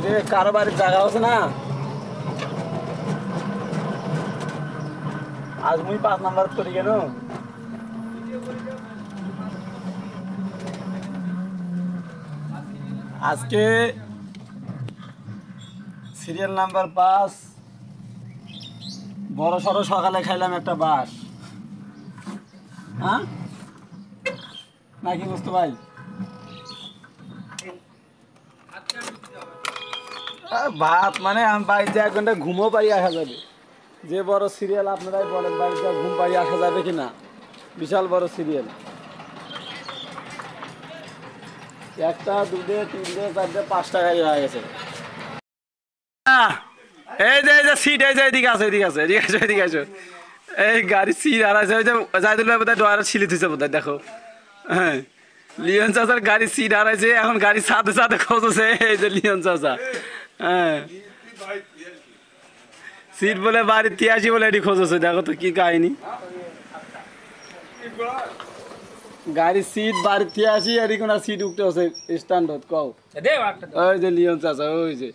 রে কারো বাড়ির জায়গা আছে না আজ মুই 5 নাম্বার করি কেন আজকে সিরিয়াল নাম্বার 5 বড় সড়ো সকালে খাইলাম একটা বাস হ্যাঁ নাকি বুঝতে ভাই ভাত মানে আমি বাড়িতে 1 ঘন্টা ঘুমও পারি আসা যাবে যে বড় সিরিয়াল আপনারাই বলেন বাড়িতে ঘুম পারি আসা যাবে কিনা বিশাল বড় সিরিয়াল 1টা 2টে 3টে 4টে 5টা গাড়ি হয়ে গেছে এই যে সিট এই যে এদিকে আছে এদিকে আছে এই গাড়ি সিট আর আছে ওই যে জাহিদুল ভাই বোধহয় ড্রয়ার ছিলি দিছে বোধহয় দেখো হ্যাঁ লিওন চাচার গাড়ি সিট হারাইছে এখন গাড়ি সাথে সাথে খোঁজছে এই যে লিওন চাচা হ্যাঁ সিট বলে বাড়ি 83 বলে এটি খোঁজছে দেখো তো কি কাহিনী গাড়ি সিট বাড়ি 83 এটি কোন সিট উঠতে হচ্ছে স্ট্যান্ডার্ড কও ওই যে লিওন চাচা ওই যে